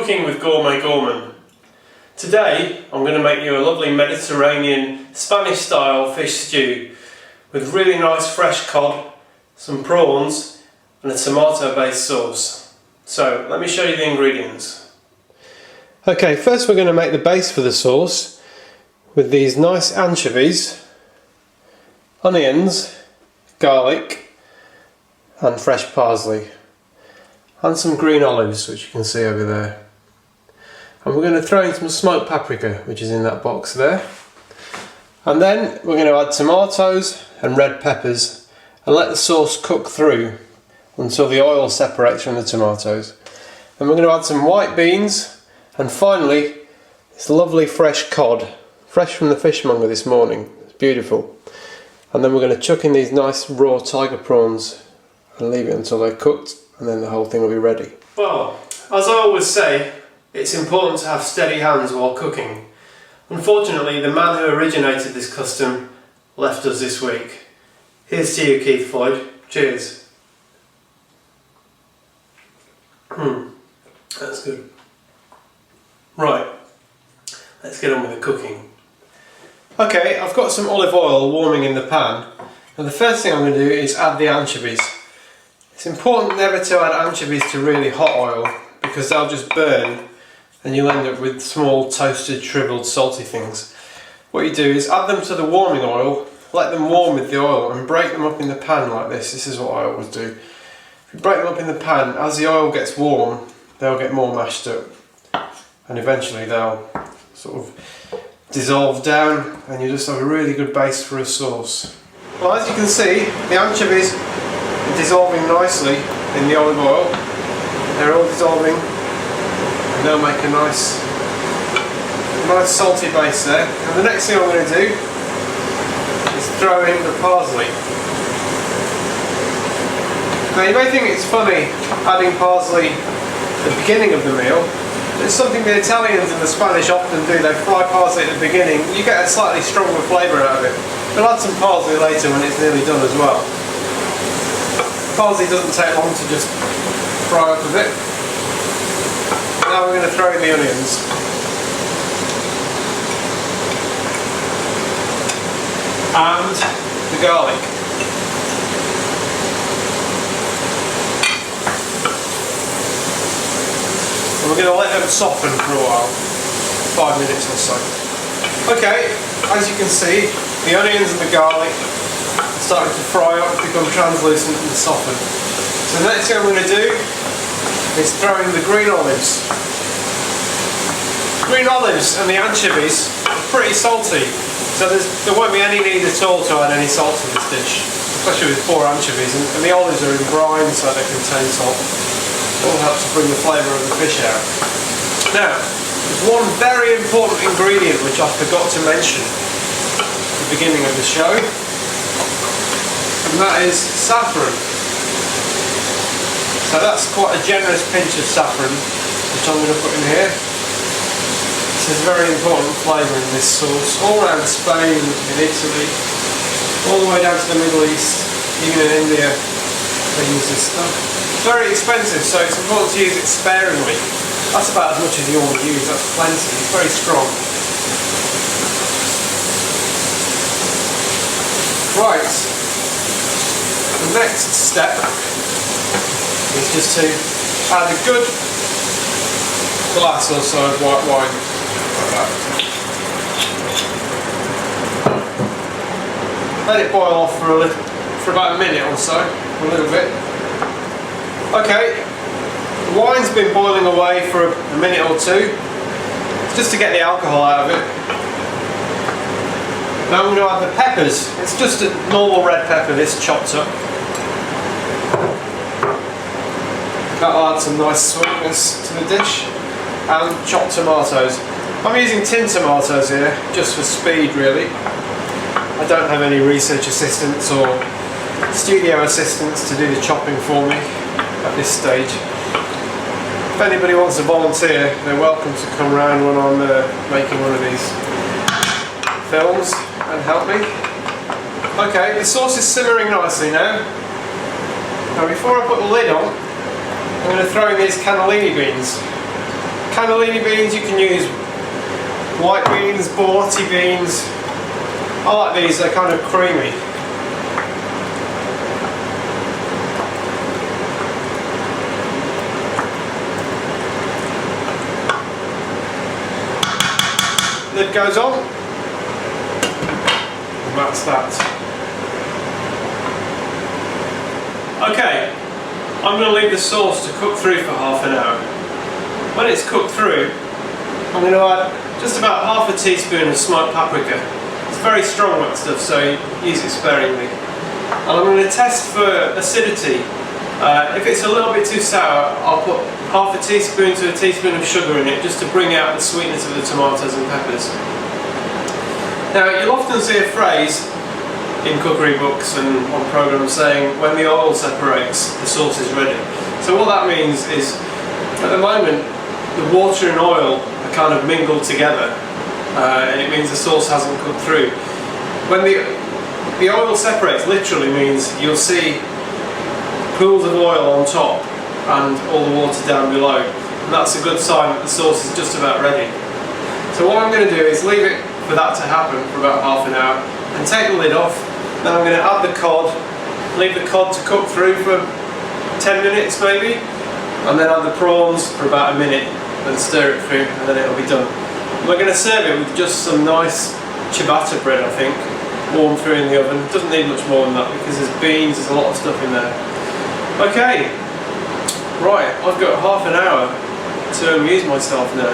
Cooking with Gourmet Gourmand. Today I'm going to make you a lovely Mediterranean Spanish style fish stew with really nice fresh cod, some prawns and a tomato based sauce. So let me show you the ingredients. Okay, first we're going to make the base for the sauce with these nice anchovies, onions, garlic and fresh parsley and some green olives, which you can see over there. And we're going to throw in some smoked paprika, which is in that box there. And then we're going to add tomatoes and red peppers and let the sauce cook through until the oil separates from the tomatoes. Then we're going to add some white beans and finally this lovely fresh cod, fresh from the fishmonger this morning. It's beautiful. And then we're going to chuck in these nice raw tiger prawns and leave it until they're cooked, and then the whole thing will be ready. Well, as I always say, it's important to have steady hands while cooking. Unfortunately, the man who originated this custom left us this week. Here's to you, Keith Floyd. Cheers. That's good. Right, let's get on with the cooking. Okay, I've got some olive oil warming in the pan, and the first thing I'm going to do is add the anchovies. It's important never to add anchovies to really hot oil because they'll just burn and you'll end up with small toasted, shriveled, salty things. What you do is add them to the warming oil, let them warm with the oil and break them up in the pan like this. This is what I always do. If you break them up in the pan, as the oil gets warm, they'll get more mashed up and eventually they'll sort of dissolve down and you just have a really good base for a sauce. Well, as you can see, the anchovies are dissolving nicely in the olive oil. They're all dissolving and they'll make a nice salty base there. And the next thing I'm going to do is throw in the parsley. Now you may think it's funny adding parsley at the beginning of the meal. It's something the Italians and the Spanish often do. They fry parsley at the beginning. You get a slightly stronger flavour out of it. We'll add some parsley later when it's nearly done as well. Parsley doesn't take long to just fry up a bit. Now we're going to throw in the onions. And the garlic. And we're going to let them soften for a while, 5 minutes or so. Okay, as you can see, the onions and the garlic are starting to fry up, become translucent and soften. So the next thing I'm going to do is throw in the green olives. Green olives and the anchovies are pretty salty, so there won't be any need at all to add any salt to this dish, especially with 4 anchovies, and the olives are in brine so they contain salt. It all helps to bring the flavour of the fish out. Now, there's one very important ingredient which I forgot to mention at the beginning of the show, and that is saffron. So that's quite a generous pinch of saffron which I'm going to put in here. This is a very important flavour in this sauce, all around Spain, in Italy, all the way down to the Middle East, even in India they use this stuff. It's very expensive, so it's important to use it sparingly. That's about as much as you want to use, that's plenty, it's very strong. Right, the next step is just to add a good glass or so of white wine, like that. Let it boil off for about a minute or so, a little bit. Okay, the wine's been boiling away for a minute or two, just to get the alcohol out of it. Now I'm going to add the peppers. It's just a normal red pepper, this chopped up. That'll add some nice sweetness to the dish. And chopped tomatoes. I'm using tin tomatoes here, just for speed really. I don't have any research assistants or studio assistants to do the chopping for me at this stage. If anybody wants to volunteer, they're welcome to come round when I'm making one of these films and help me. Okay, the sauce is simmering nicely now. Now before I put the lid on, I'm going to throw in these cannellini beans. cannellini beans, you can use white beans, borlotti beans. I like these, they're kind of creamy. Lid goes on, and that's that. Okay, I'm going to leave the sauce to cook through for half an hour. When it's cooked through, I'm going to add just about half a teaspoon of smoked paprika. It's very strong, that stuff, so use it sparingly. And I'm going to test for acidity. If it's a little bit too sour, I'll put half a teaspoon to a teaspoon of sugar in it just to bring out the sweetness of the tomatoes and peppers. Now, you'll often see a phrase in cookery books and on programs saying when the oil separates, the sauce is ready. So what that means is, at the moment, the water and oil are kind of mingled together, and it means the sauce hasn't cooked through. When the oil separates, literally means you'll see pools of oil on top and all the water down below, and that's a good sign that the sauce is just about ready. So what I'm going to do is leave it for that to happen for about half an hour and take the lid off. Then I'm going to add the cod, leave the cod to cook through for 10 minutes maybe, and then add the prawns for about a minute and stir it through, and then it'll be done. We're going to serve it with just some nice ciabatta bread, I think, warm through in the oven. It doesn't need much more than that because there's beans, there's a lot of stuff in there. Okay, right, I've got half an hour to amuse myself now.